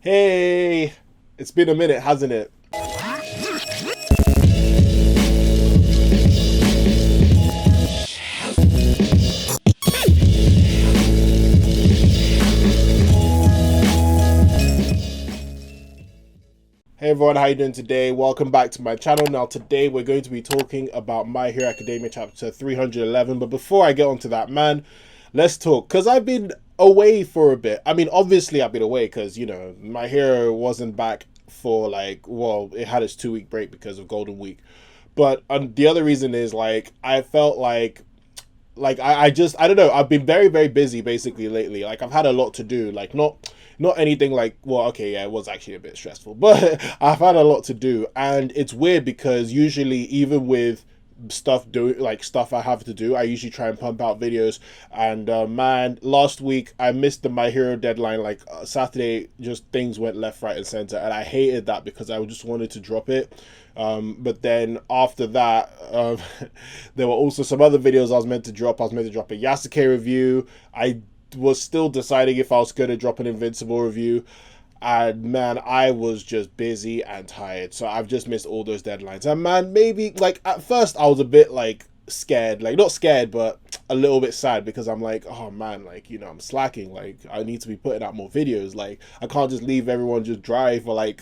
Hey, it's been a minute, hasn't it? Hey everyone, how you doing today? Welcome back to my channel. Now today we're going to be talking about My Hero Academia chapter 311. But before I get onto that, man, let's talk. Because I've been away for a bit. I mean, obviously I've been away because, My Hero wasn't back for well, it had its 2 week break because of Golden Week. But the other reason is I felt I don't know, I've been very very busy basically lately. Like I've had a lot to do, like not anything like, well, okay, yeah, it was actually a bit stressful, but I've had a lot to do. And it's weird because usually, even with stuff I have to do, I usually try and pump out videos. And man, last week I missed the My Hero deadline. Saturday, just things went left, right and center, and I hated that because I just wanted to drop it. But then after that, there were also some other videos I was meant to drop. I was meant to drop a Yasuke review. I was still deciding if I was going to drop an Invincible review. And man, I was just busy and tired. So I've just missed all those deadlines. And man, maybe at first I was a bit scared, not scared, but a little bit sad because I'm like, oh man, I'm slacking. I need to be putting out more videos. I can't just leave everyone just dry for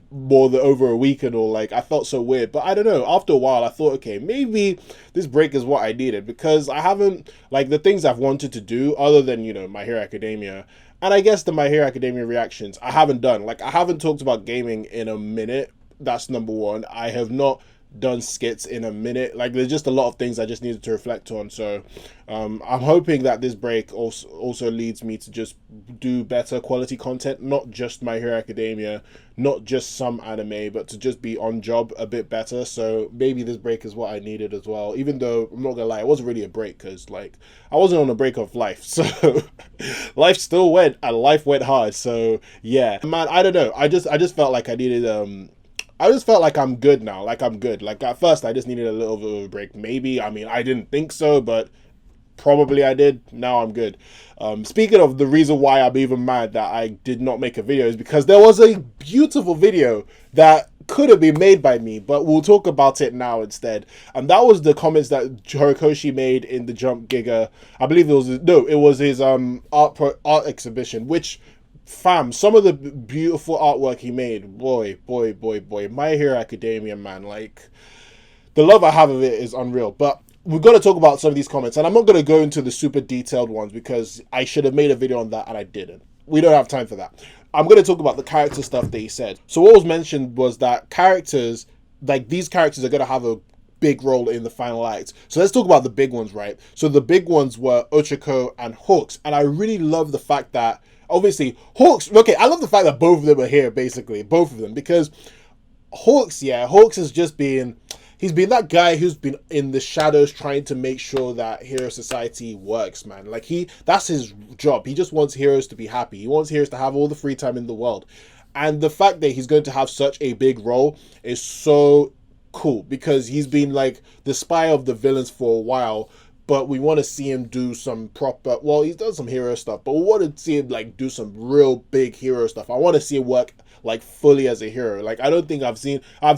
more than over a week and all. I felt so weird. But I don't know, after a while I thought, okay, maybe this break is what I needed, because I haven't, the things I've wanted to do other than My Hero Academia, and I guess the My Hero Academia reactions, I haven't done. I haven't talked about gaming in a minute. That's number one. I have not done skits in a minute. There's just a lot of things I just needed to reflect on. So I'm hoping that this break also leads me to just do better quality content, not just My Hero Academia, not just some anime, but to just be on job a bit better. So maybe this break is what I needed as well, even though I'm not gonna lie, it wasn't really a break, because I wasn't on a break of life. So life still went, and life went hard. So yeah, man, I don't know, I just felt like I needed I just felt like I'm good now. I'm good. At first, I just needed a little bit of a break. Maybe. I mean, I didn't think so, but probably I did. Now I'm good. Speaking of the reason why I'm even mad that I did not make a video, is because there was a beautiful video that could have been made by me, but we'll talk about it now instead. And that was the comments that Horikoshi made in the Jump Giga. I believe it was his art exhibition, which, fam, some of the beautiful artwork he made, boy, My Hero Academia, man, the love I have of it is unreal. But we've got to talk about some of these comments, and I'm not going to go into the super detailed ones because I should have made a video on that and I didn't. We don't have time for that. I'm going to talk about the character stuff that he said. So what was mentioned was that these characters are going to have a big role in the final act. So let's talk about the big ones, right? So the big ones were Ochako and Hori'S, and I really love the fact that, obviously, Hori'S, okay, I love the fact that both of them are here, basically, both of them, because Hori'S has just been, he's been that guy who's been in the shadows trying to make sure that Hero Society works, man. That's his job. He just wants heroes to be happy. He wants heroes to have all the free time in the world. And the fact that he's going to have such a big role is so cool, because he's been the spy of the villains for a while, but we want to see him do some proper, well, he's done some hero stuff, but we want to see him do some real big hero stuff. I want to see him work fully as a hero. I don't think I've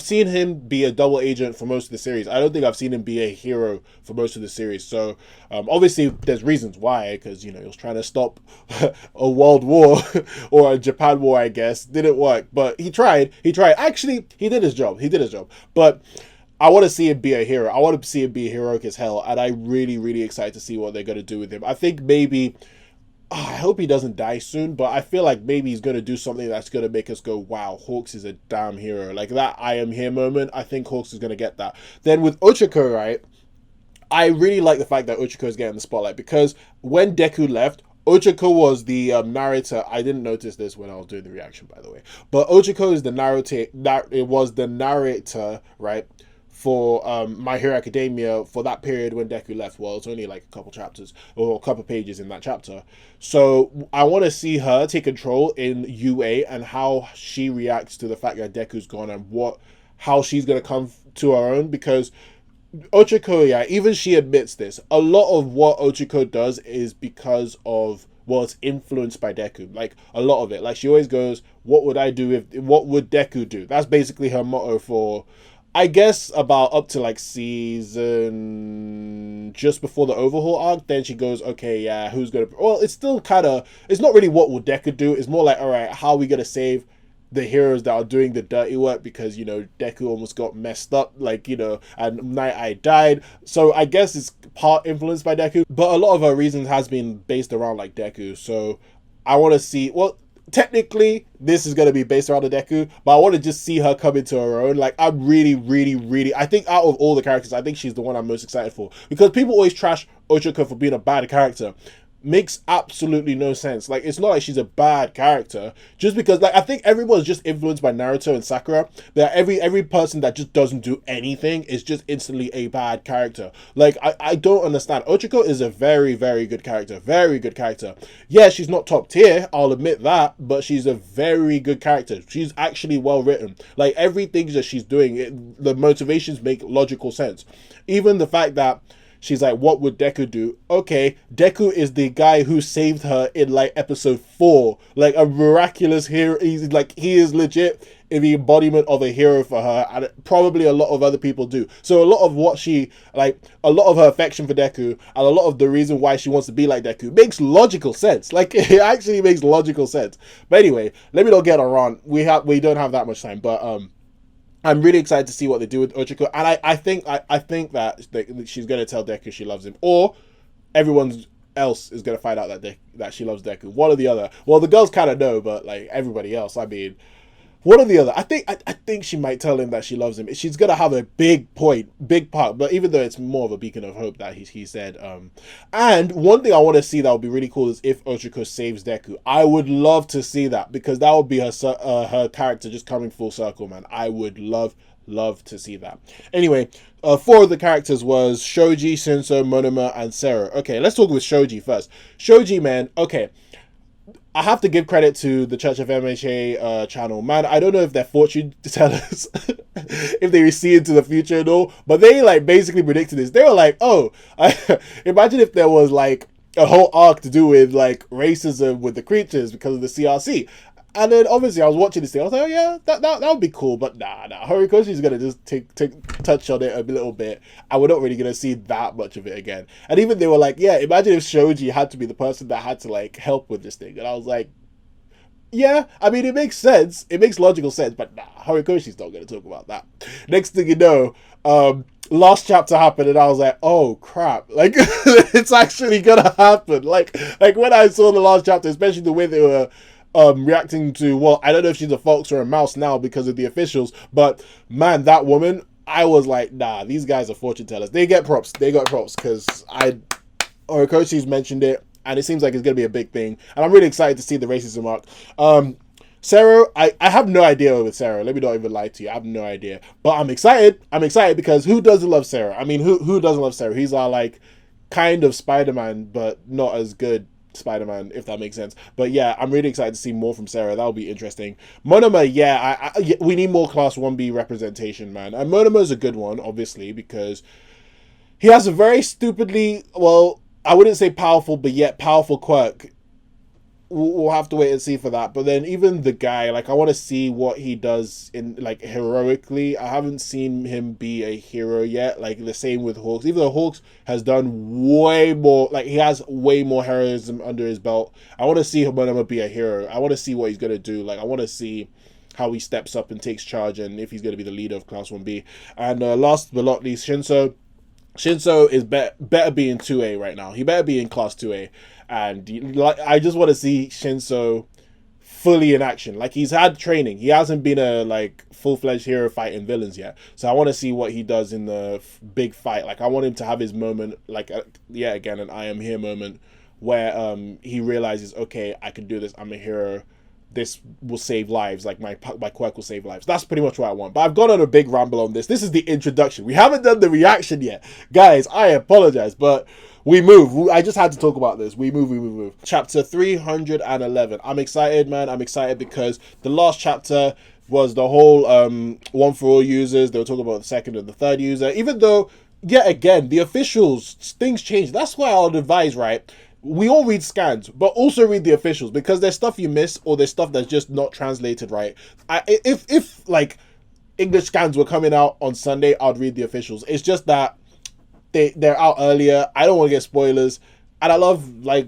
seen him be a double agent for most of the series. I don't think I've seen him be a hero for most of the series. So obviously there's reasons why, because he was trying to stop a world war or a Japan war, I guess. Didn't work, but he tried. Actually, he did his job. But I want to see him be a hero. I want to see him be heroic as hell, and I'm really, really excited to see what they're going to do with him. I think maybe, I hope he doesn't die soon, but I feel like maybe he's going to do something that's going to make us go, wow, Hori'S is a damn hero. That I am here moment, I think Hori'S is going to get that. Then with Ochako, right, I really like the fact that Ochako is getting the spotlight, because when Deku left, Ochako was the narrator. I didn't notice this when I was doing the reaction, by the way, but Ochako is the narrator. It was the narrator, right, for My Hero Academia for that period when Deku left. Well, it's only a couple chapters or a couple pages in that chapter. So I want to see her take control in UA and how she reacts to the fact that Deku's gone, and how she's going to come to her own, because Ochako, yeah, even she admits this. A lot of what Ochako does is because of was influenced by Deku. Like a lot of it. Like she always goes, what would I do if, what would Deku do? That's basically her motto for, I guess, about up to like season just before the overhaul arc. Then she goes, okay, yeah, who's gonna, well, it's still kind of, it's not really what will Deku do. It's more like, all right, how are we gonna save the heroes that are doing the dirty work, because, you know, Deku almost got messed up, like, you know, and Night Eye died. So I guess it's part influenced by Deku, but a lot of her reasons has been based around like Deku. So I want to see, well, technically this is going to be based around the Deku, but I want to just see her come into her own. Like I'm really, I think out of all the characters, I think she's the one I'm most excited for, because people always trash Ochako for being a bad character. Makes absolutely no sense. Like it's not like she's a bad character just because, like, I think everyone's just influenced by Naruto and Sakura, that every person that just doesn't do anything is just instantly a bad character. Like I don't understand. Ochako is a very good character, very good character. Yeah, she's not top tier, I'll admit that, but she's a very good character. She's actually well written. Like everything that she's doing, the motivations make logical sense. Even the fact that she's like, what would Deku do? Okay, Deku is the guy who saved her in like episode 4. Like a miraculous hero. He's like, he is legit the embodiment of a hero for her, and probably a lot of other people do. So a lot of what she, like, a lot of her affection for Deku, and a lot of the reason why she wants to be like Deku makes logical sense. Like it actually makes logical sense. But anyway, let me not get around. We don't have that much time, but I'm really excited to see what they do with Ochako, and I think that she's gonna tell Deku she loves him, or everyone else is gonna find out that she loves Deku. One or the other. Well, the girls kind of know, but like everybody else, I mean, one or the other. I think she might tell him that she loves him. She's gonna have a big part. But even though it's more of a beacon of hope that he said. And one thing I want to see that would be really cool is if Ochako saves Deku. I would love to see that, because that would be her character just coming full circle, man. I would love to see that. Anyway, 4 of the characters was Shoji, Shinso, Monoma, and Sero. Okay, let's talk with Shoji first. Shoji, man. Okay. I have to give credit to the Church of MHA channel. Man, I don't know if they're fortune tellers, if they see into the future and all, but they like basically predicted this. They were like, oh, imagine if there was like a whole arc to do with like racism with the creatures because of the CRC. And then obviously I was watching this thing. I was like, oh yeah, that would be cool. But nah. Horikoshi's gonna just touch on it a little bit, and we're not really gonna see that much of it again. And even they were like, yeah, imagine if Shoji had to be the person that had to like help with this thing. And I was like, yeah, I mean, it makes sense. It makes logical sense. But nah, Horikoshi's not gonna talk about that. Next thing you know, last chapter happened, and I was like, oh crap, like it's actually gonna happen. Like when I saw the last chapter, especially the way they were reacting to, well, I don't know if she's a fox or a mouse now because of the officials, but man, that woman, I was like, nah, these guys are fortune tellers. They got props, because Horikoshi's mentioned it, and it seems like it's gonna be a big thing, and I'm really excited to see the racism arc. Sero, I have no idea with Sero. Let me not even lie to you. I have no idea, but I'm excited because who doesn't love Sero? I mean, who doesn't love Sero? He's our like kind of Spider-Man, but not as good Spider-Man, if that makes sense. But yeah, I'm really excited to see more from Sarah. That'll be interesting. Monoma, yeah, we need more Class 1B representation, man. And Monoma's a good one, obviously, because he has a very stupidly, well, I wouldn't say powerful, but yet powerful quirk. We'll have to wait and see for that. But then even the guy, like, I want to see what he does in, like, heroically. I haven't seen him be a hero yet. Like, the same with Hawks. Even though Hawks has done way more, like, he has way more heroism under his belt. I want to see Monoma be a hero. I want to see what he's going to do. Like, I want to see how he steps up and takes charge, and if he's going to be the leader of Class 1B. And last but not least, Shinso. Shinso is better be in 2A right now. He better be in Class 2A. And like, I just want to see Shinso fully in action. Like, he's had training. He hasn't been a like full-fledged hero fighting villains yet. So I want to see what he does in the big fight. Like, I want him to have his moment, like, yeah, again, an I am here moment, where he realizes, okay, I can do this. I'm a hero. This will save lives. Like, my quirk will save lives. That's pretty much what I want. But I've gone on a big ramble on this. This is the introduction. We haven't done the reaction yet. Guys, I apologize, but we move. I just had to talk about this. We move. Chapter 311. I'm excited, man. I'm excited because the last chapter was the whole one for all users. They were talking about the second and the third user. Even though, yet again, the officials, things change. That's why I'll advise, right? we all read scans, but also read the officials, because there's stuff you miss or there's stuff that's just not translated right. If like English scans were coming out on Sunday, I'd read the officials. It's just that they're out earlier. I don't want to get spoilers, and I love like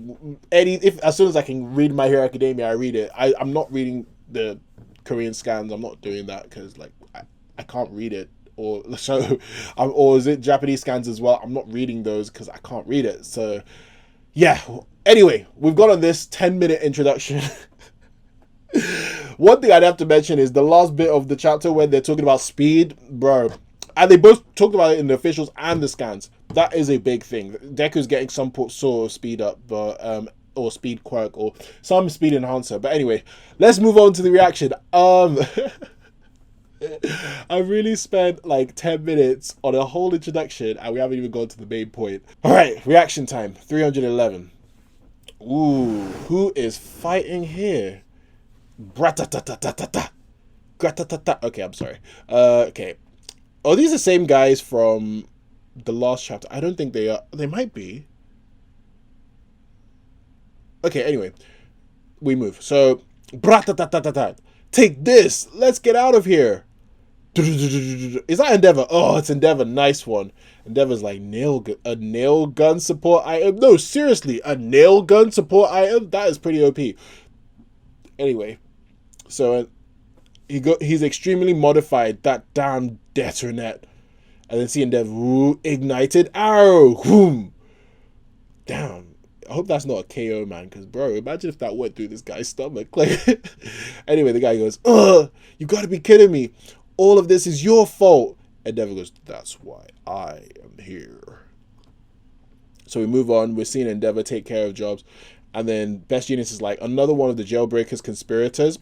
if as soon as I can read My Hero Academia, I read it. I'm not reading the Korean scans. I'm not doing that because like I can't read it. Or so, or is it Japanese scans as well? I'm not reading those because I can't read it. So, yeah. Anyway, we've got on this 10-minute introduction. One thing I'd have to mention is the last bit of the chapter when they're talking about speed, bro. And they both talked about it in the officials and the scans. That is a big thing. Deku's getting some sort of speed up, but or speed quirk or some speed enhancer. But anyway, let's move on to the reaction. I really spent like 10 minutes on a whole introduction and we haven't even gone to the main point. Alright, reaction time. 311. Ooh, who is fighting here? Gratatatata. Gratatata. Okay, I'm sorry. Okay. Are these the same guys from the last chapter? I don't think they are. They might be. Okay, anyway. We move. So, bratatatata. Take this. Let's get out of here. Is that Endeavor? Oh, it's Endeavor. Nice one. Endeavor's like a nail gun support item. No, seriously, a nail gun support item? That is pretty OP. Anyway, so he's extremely modified. That damn detonet. And then see Endeavor. Ooh, ignited arrow. Boom. Damn. I hope that's not a KO, man, because, bro, imagine if that went through this guy's stomach. Like, anyway, the guy goes, ugh, you gotta be kidding me. All of this is your fault. Endeavor goes, that's why I am here. So we move on. We're seeing Endeavor take care of jobs. And then Best Genius is like, another one of the Jailbreakers conspirators.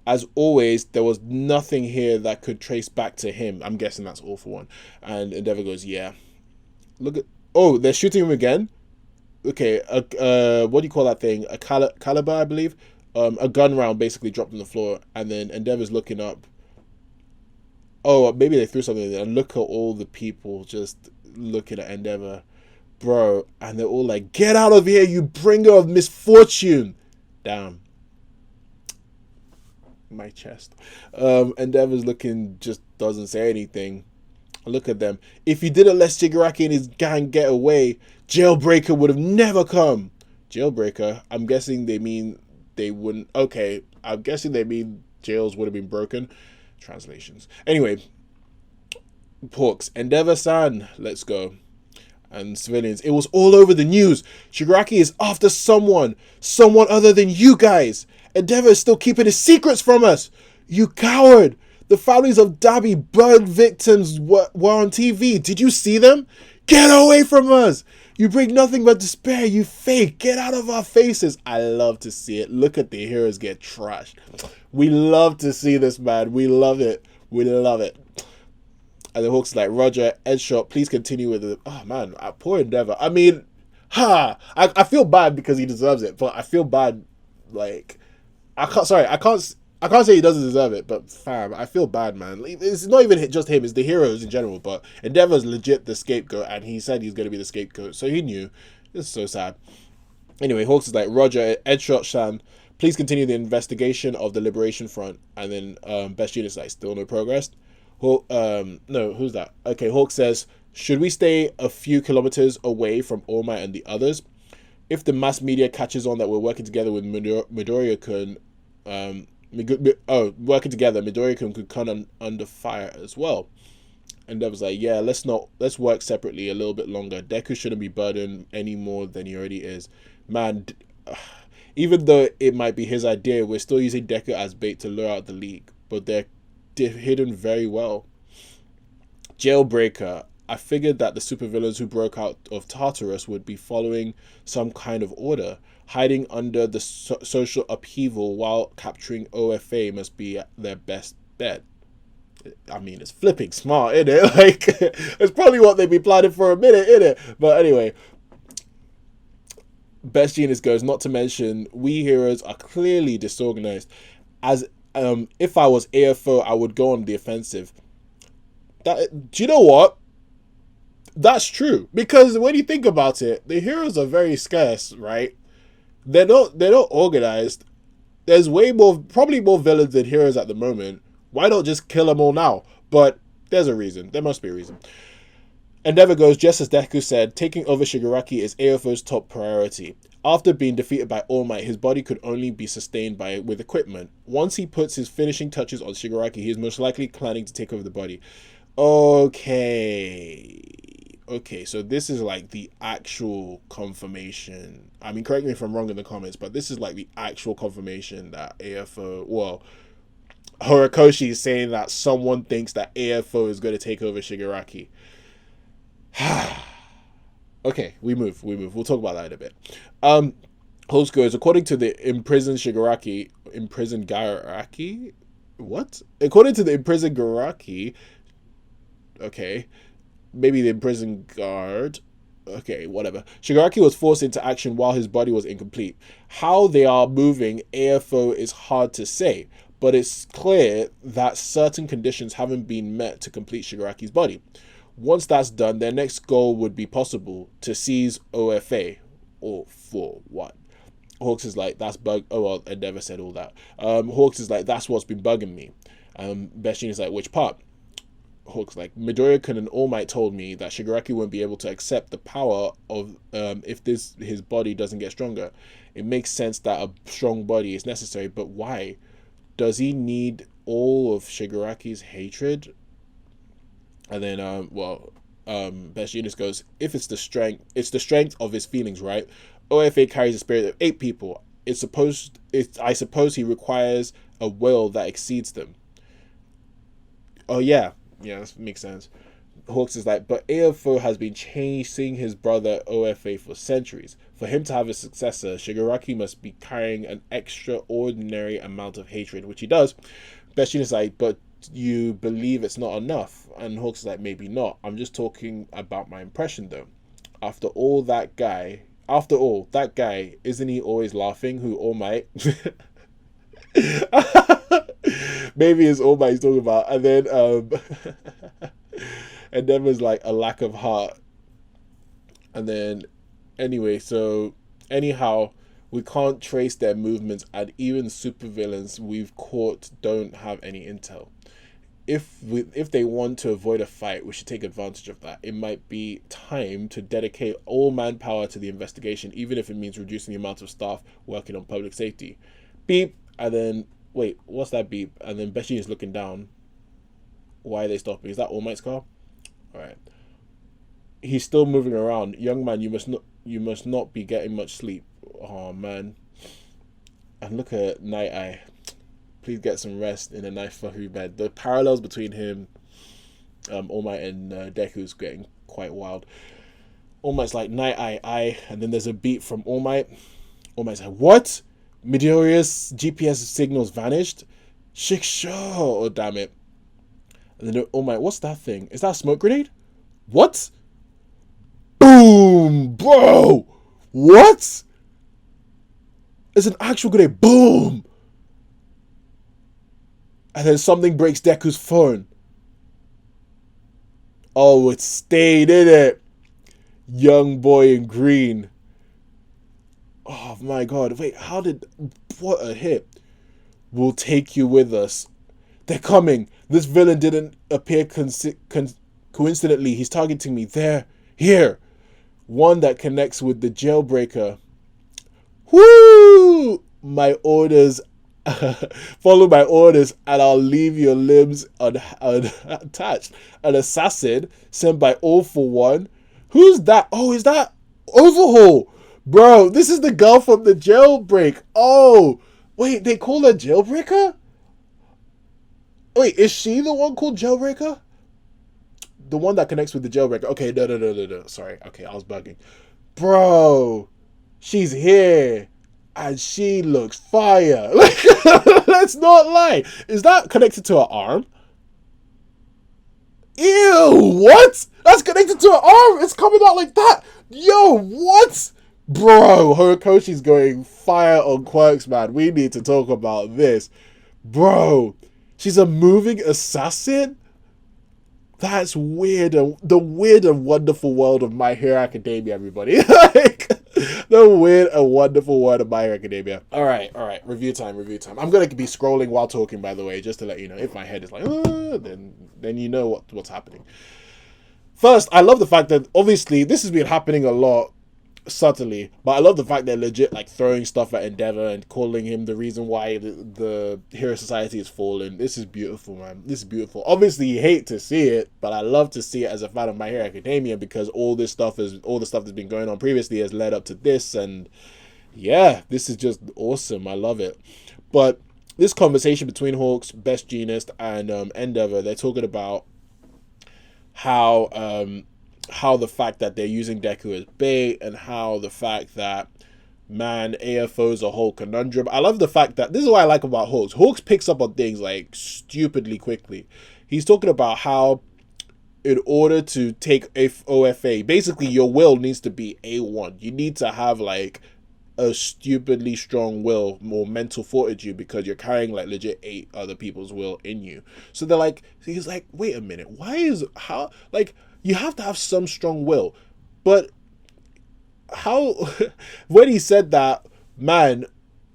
As always, there was nothing here that could trace back to him. I'm guessing that's All for One. And Endeavor goes, yeah. Look at, oh, they're shooting him again? Okay, what do you call that thing? A caliber, I believe. A gun round basically dropped on the floor. And then Endeavor's looking up. Oh, maybe they threw something there. And look at all the people just looking at Endeavor. Bro. And they're all like, get out of here, you bringer of misfortune. Damn. My chest. Endeavor's looking, just doesn't say anything. Look at them. If you didn't let Shigaraki and his gang get away, Jailbreaker would have never come. Jailbreaker? I'm guessing they mean they wouldn't. Okay. I'm guessing they mean jails would have been broken. Translations. Anyway, Hawks, Endeavor-san, let's go. And civilians, it was all over the news. Shigaraki is after someone other than you guys. Endeavor is still keeping his secrets from us. You coward. The families of Dabi burn victims were on TV. Did you see them? Get away from us. You bring nothing but despair, you fake. Get out of our faces. I love to see it. Look at the heroes get trashed. We love to see this, man. We love it. We love it. And the Hawk's like, Roger, Edshot, please continue with it. Oh, man, poor Endeavor. I mean, I feel bad because he deserves it, but I feel bad, like, I can't say he doesn't deserve it, but fam, I feel bad, man. It's not even just him, it's the heroes in general, but Endeavor's legit the scapegoat, and he said he's going to be the scapegoat, so he knew. It's so sad. Anyway, Hawks is like, Roger, Edshot-san, please continue the investigation of the Liberation Front. And then Best Genius is like, still no progress? No, who's that? Okay, Hawk says, should we stay a few kilometers away from All Might and the others? If the mass media catches on that we're working together with Midoriya-kun, working together, Midoriya-kun could come under fire as well. And Dev was like, yeah, let's work separately a little bit longer. Deku shouldn't be burdened any more than he already is. Man, even though it might be his idea, we're still using Deku as bait to lure out the League, but they're hidden very well. Jailbreaker. I figured that the supervillains who broke out of Tartarus would be following some kind of order. Hiding under the social upheaval while capturing OFA must be their best bet. I mean, it's flipping smart, isn't it? Like, it's probably what they've been planning for a minute, isn't it? But anyway, Best Genius goes, not to mention, we heroes are clearly disorganized. As if I was AFO, I would go on the offensive. Do you know what? That's true. Because when you think about it, the heroes are very scarce, right? They're not organized. There's way more, probably more villains than heroes at the moment. Why not just kill them all now? But there's a reason. There must be a reason. Endeavor goes, just as Deku said, taking over Shigaraki is AFO's top priority. After being defeated by All Might, his body could only be sustained with equipment. Once he puts his finishing touches on Shigaraki, he is most likely planning to take over the body. Okay. Okay, so this is like the actual confirmation. I mean, correct me if I'm wrong in the comments, but this is like the actual confirmation that AFO, well, Horikoshi is saying that someone thinks that AFO is going to take over Shigaraki. Okay, we move. We'll talk about that in a bit. Host goes, according to the imprisoned Garaki? What? According to the imprisoned Garaki, okay, maybe the imprisoned guard, okay, whatever. Shigaraki was forced into action while his body was incomplete. How they are moving AFO is hard to say, but it's clear that certain conditions haven't been met to complete Shigaraki's body. Once that's done, their next goal would be possible to seize OFA. Or for what? Hawks is like, that's bug. Oh, well, I never said all that. Hawks is like, that's what's been bugging me. Beshin is like, which part? Hawks like, Midoriya and All Might told me that Shigaraki won't be able to accept the power of if his body doesn't get stronger. It makes sense that a strong body is necessary, but why? Does he need all of Shigaraki's hatred? And then, Best Genius goes, if it's the strength of his feelings, right? OFA carries the spirit of 8 people. I suppose he requires a will that exceeds them. Oh, yeah. Yeah, that makes sense. Hawks is like, but AFO has been chasing his brother OFA for centuries. For him to have a successor, Shigaraki must be carrying an extraordinary amount of hatred, which he does. Best Genius is like, but you believe it's not enough? And Hawks is like, maybe not. I'm just talking about my impression though. After all, that guy, isn't he always laughing? Who All Might? Maybe it's All Might he's talking about. And then and then was like a lack of heart. And then anyway, so anyhow, we can't trace their movements, and even supervillains we've caught don't have any intel. If they want to avoid a fight, we should take advantage of that. It might be time to dedicate all manpower to the investigation, even if it means reducing the amount of staff working on public safety. Beep, and then, wait, what's that beep? And then Beshi is looking down. Why are they stopping? Is that All Might's car? Alright. He's still moving around. Young man, you must not be getting much sleep. Oh, man. And look at Night Eye. Please get some rest in a nice fluffy bed. The parallels between him, All Might, and Deku is getting quite wild. All Might's like, Night Eye, and then there's a beat from All Might. All Might's like, what? Midoriya's GPS signals vanished? Shiksho! Oh, damn it. And then All Might, what's that thing? Is that a smoke grenade? What? Boom! Bro! What? It's an actual grenade. Boom! And then something breaks Deku's phone. Oh, it stayed in it. Young boy in green. Oh my god. Wait, what a hit. We'll take you with us. They're coming. This villain didn't appear coincidentally. He's targeting me. There. Here. One that connects with the jailbreaker. Woo! My orders. Follow my orders and I'll leave your limbs unattached. An assassin sent by All for One. Who's that? Oh, is that Overhaul? Bro, this is the girl from the jailbreak. Oh, wait, they call her Jailbreaker? Wait, is she the one called Jailbreaker? The one that connects with the jailbreaker. Okay, no. Sorry. Okay, I was bugging. Bro, she's here. And she looks fire. Like, let's not lie. Is that connected to her arm? Ew, what? That's connected to her arm. It's coming out like that. Yo, what? Bro, Horikoshi's going fire on quirks, man. We need to talk about this. Bro, she's a moving assassin? That's weird. The weird and wonderful world of My Hero Academia, everybody. Like, the weird and wonderful world of My Hero Academia. All right, all right. Review time, review time. I'm gonna be scrolling while talking, by the way, just to let you know. If my head is like, then you know what's happening. First, I love the fact that obviously this has been happening a lot subtly, but I love the fact they're legit like throwing stuff at Endeavor and calling him the reason why the Hero Society is fallen. This is beautiful, man. This is beautiful. Obviously, you hate to see it, but I love to see it as a fan of My Hero Academia because all the stuff that's been going on previously has led up to this, and yeah, this is just awesome. I love it. But this conversation between Hawks, Best Jeanist, and Endeavor, they're talking about how the fact that they're using Deku as bait, and how the fact that, man, AFO's a whole conundrum. I love the fact that, this is what I like about Hawks. Hawks picks up on things like stupidly quickly. He's talking about how in order to take OFA, basically your will needs to be A1. You need to have like a stupidly strong will, more mental fortitude, because you're carrying like legit 8 other people's will in you. So they're like, he's like, wait a minute, how, like, you have to have some strong will. But how, when he said that, man,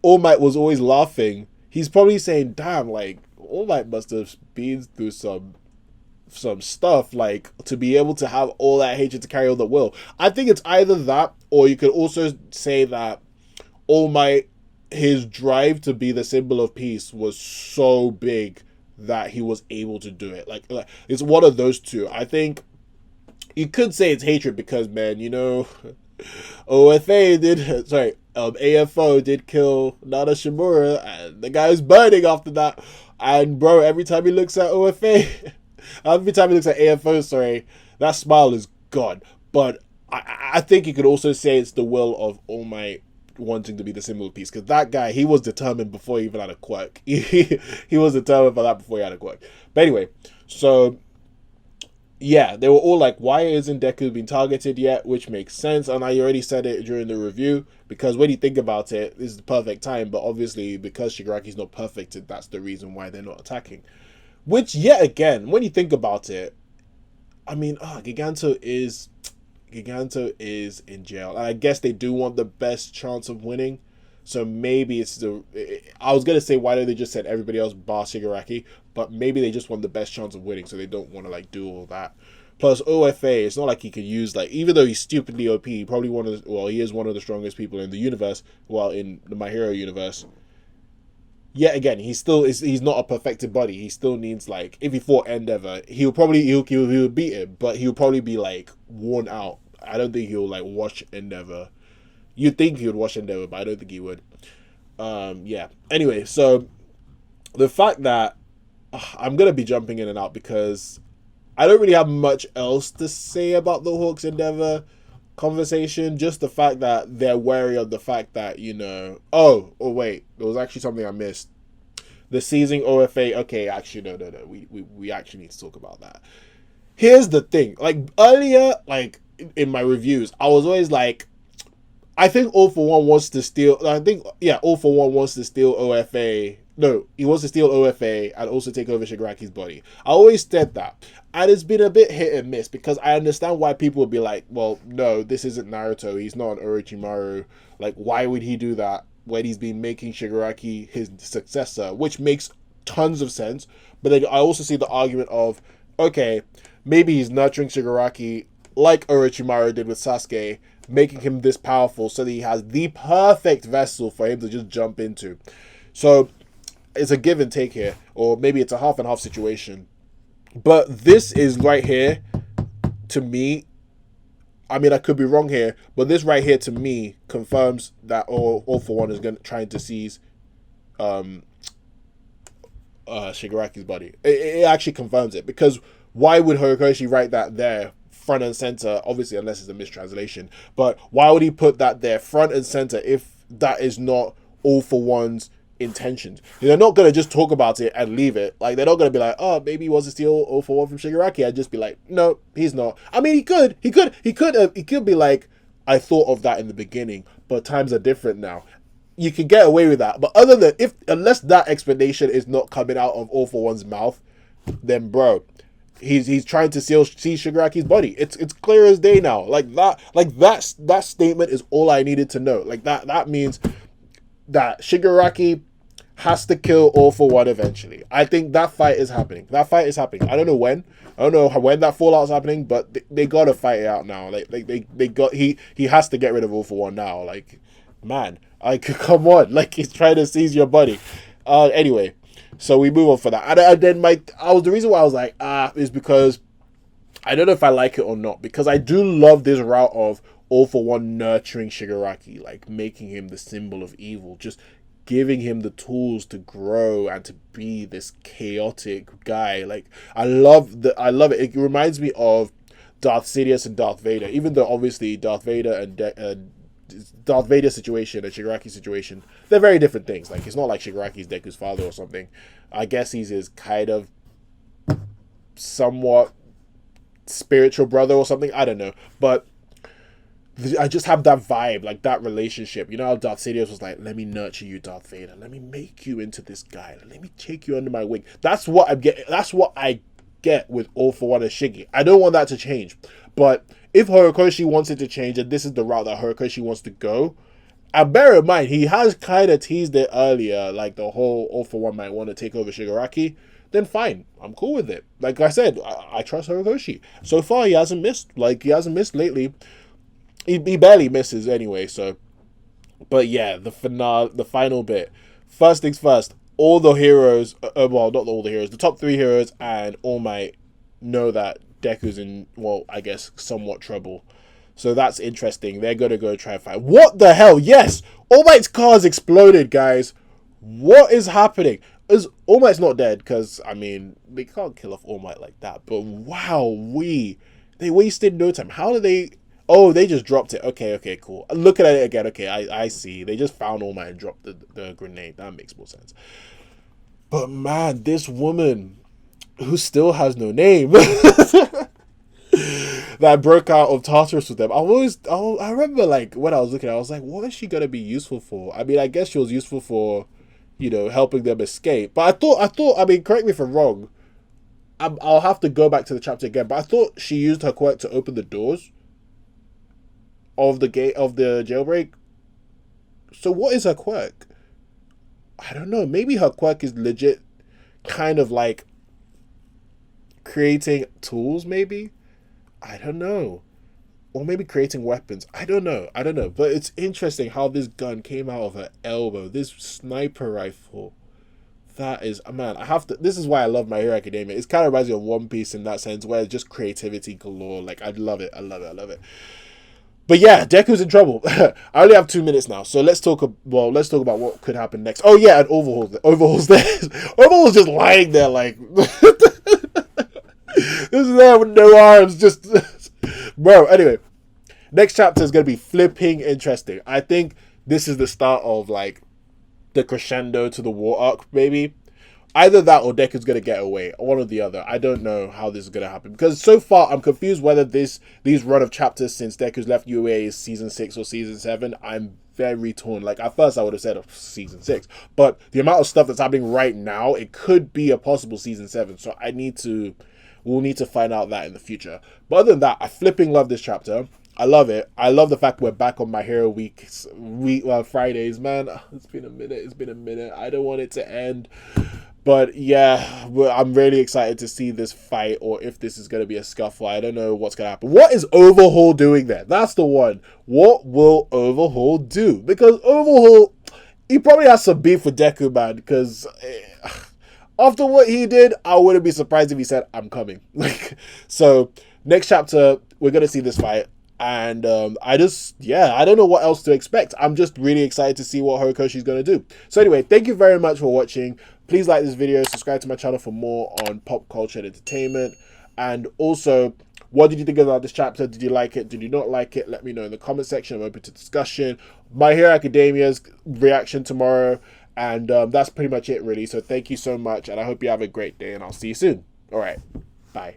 All Might was always laughing. He's probably saying, damn, like, All Might must have been through some stuff, like, to be able to have all that hatred to carry all the will. I think it's either that, or you could also say that All Might, his drive to be the symbol of peace was so big that he was able to do it. Like it's one of those two. I think you could say it's hatred because, man, you know, AFO did kill Nana Shimura, and the guy was burning after that. And bro, every time he looks at OFA, every time he looks at AFO, that smile is gone. But I think you could also say it's the will of All Might wanting to be the symbol of peace, because that guy, he was determined before he even had a quirk. He was determined for that before he had a quirk. But anyway, so yeah, they were all like, why isn't Deku being targeted yet? Which makes sense, and I already said it during the review, because when you think about it, this is the perfect time, but obviously because Shigaraki's not perfected, that's the reason why they're not attacking. Which, yet again, when you think about it, I mean, Giganto is in jail, and I guess they do want the best chance of winning. So maybe it's I was gonna say, why don't they just send everybody else bar Shigaraki? But maybe they just want the best chance of winning, so they don't want to like do all that. Plus OFA, it's not like he could use, like, even though he's stupidly OP, he is one of the strongest people in the universe. Well, in the My Hero universe. Yet again, he's not a perfected body. He still needs, like, if he fought Endeavor, he'll beat him, but he'll probably be like worn out. I don't think he'll like wash Endeavor. You'd think he would wash Endeavor, but I don't think he would. Yeah. Anyway, so the fact that I'm gonna be jumping in and out because I don't really have much else to say about the Hawks Endeavor conversation. Just the fact that they're wary of the fact that, you know, oh wait, there was actually something I missed. The seizing OFA. Okay, actually no. We actually need to talk about that. Here's the thing. Like earlier, like in my reviews, I was always like, I think All For One wants to steal. All For One wants to steal OFA. No, he wants to steal OFA and also take over Shigaraki's body. I always said that. And it's been a bit hit and miss, because I understand why people would be like, well, no, this isn't Naruto. He's not an Orochimaru. Like, why would he do that when he's been making Shigaraki his successor? Which makes tons of sense. But then I also see the argument of, okay, maybe he's nurturing Shigaraki like Orochimaru did with Sasuke, making him this powerful so that he has the perfect vessel for him to just jump into. So it's a give and take here, or maybe it's a half and half situation. But this is right here, to me, I mean, I could be wrong here, but this right here to me confirms that All For One is trying to seize Shigaraki's body. It actually confirms it, because why would Horikoshi write that there front and center? Obviously, unless it's a mistranslation, but why would he put that there front and center if that is not All For One's intentions? They're not going to just talk about it and leave it. Like, they're not going to be like, oh, maybe he wants to steal All For One from Shigaraki. I'd just be like, no, he's not. I mean, he could be like, I thought of that in the beginning, but times are different now. You can get away with that. But unless that explanation is not coming out of All For One's mouth, then bro, he's trying to see Shigaraki's body. It's clear as day now. That statement is all I needed to know. Like that means that Shigaraki has to kill All For One eventually. I think that fight is happening. I don't know when. I don't know when that fallout's happening, but they gotta fight it out now. He has to get rid of All For One now. Like, man, come on. Like, he's trying to seize your body. Anyway, so we move on for that. And then the reason why I was like, is because I don't know if I like it or not, because I do love this route of All For One nurturing Shigaraki, like making him the symbol of evil, just giving him the tools to grow and to be this chaotic guy. Like, I love it. It reminds me of Darth Sidious and Darth Vader, even though obviously Darth Vader and Darth Vader situation and Shigaraki situation, they're very different things. Like, it's not like Shigaraki's Deku's father or something. I guess he's his kind of somewhat spiritual brother or something. I don't know. But I just have that vibe, like that relationship. You know how Darth Sidious was like, let me nurture you, Darth Vader. Let me make you into this guy. Let me take you under my wing. That's what I get with All For One and Shiggy. I don't want that to change. But if Horikoshi wants it to change, and this is the route that Horikoshi wants to go, and bear in mind, he has kind of teased it earlier, like the whole All For One might want to take over Shigaraki, then fine. I'm cool with it. Like I said, I trust Horikoshi. So far, he hasn't missed. Like, he hasn't missed lately. He barely misses anyway, so. But yeah, the final bit. First things first, all the heroes, well, not all the heroes, the top 3 heroes and All Might know that Deku's in, well, I guess, somewhat trouble. So that's interesting. They're going to go try and fight. What the hell? Yes! All Might's car's exploded, guys. What is happening? All Might's not dead, because, I mean, they can't kill off All Might like that. But wow, they wasted no time. How did they... Oh, they just dropped it. Okay, cool. Looking at it again, okay, I see. They just found All Might and dropped the grenade. That makes more sense. But man, this woman who still has no name that broke out of Tartarus with them. I remember, like, when I was looking at it, I was like, what is she gonna be useful for? I mean, I guess she was useful for, you know, helping them escape. But I thought, I mean, correct me if I'm wrong. I'll have to go back to the chapter again. But I thought she used her quirk to open the doors of the gate of the jailbreak. So what is her quirk? I don't know. Maybe her quirk is legit kind of like creating tools, maybe? I don't know. Or maybe creating weapons. I don't know. But it's interesting how this gun came out of her elbow. This sniper rifle. That is, man, this is why I love My Hero Academia. It's kind of reminds me of One Piece in that sense, where it's just creativity galore. Like, I love it. But yeah, Deku's in trouble. I only have 2 minutes now, so let's talk about what could happen next. Oh yeah, and Overhaul's there. Overhaul's just lying there like this is there with no arms, just bro. Anyway, next chapter is gonna be flipping interesting. I think this is the start of like the crescendo to the war arc, maybe. Either that or Deku's going to get away. One or the other. I don't know how this is going to happen. Because so far, I'm confused whether these run of chapters since Deku's left UA is Season 6 or Season 7. I'm very torn. Like, at first, I would have said Season 6. But the amount of stuff that's happening right now, it could be a possible Season 7. So we'll need to find out that in the future. But other than that, I flipping love this chapter. I love it. I love the fact we're back on My Hero Fridays, man. It's been a minute. I don't want it to end. But yeah, I'm really excited to see this fight, or if this is going to be a scuffle. I don't know what's going to happen. What is Overhaul doing there? That's the one. What will Overhaul do? Because Overhaul, he probably has some beef with Deku, man. Because after what he did, I wouldn't be surprised if he said, I'm coming. So, next chapter, we're going to see this fight. And I don't know what else to expect. I'm just really excited to see what Horikoshi's going to do. So anyway, thank you very much for watching. Please like this video, subscribe to my channel for more on pop culture and entertainment. And also, what did you think about this chapter? Did you like it? Did you not like it? Let me know in the comment section. I'm open to discussion. My Hero Academia's reaction tomorrow. And that's pretty much it, really. So thank you so much. And I hope you have a great day. And I'll see you soon. All right. Bye.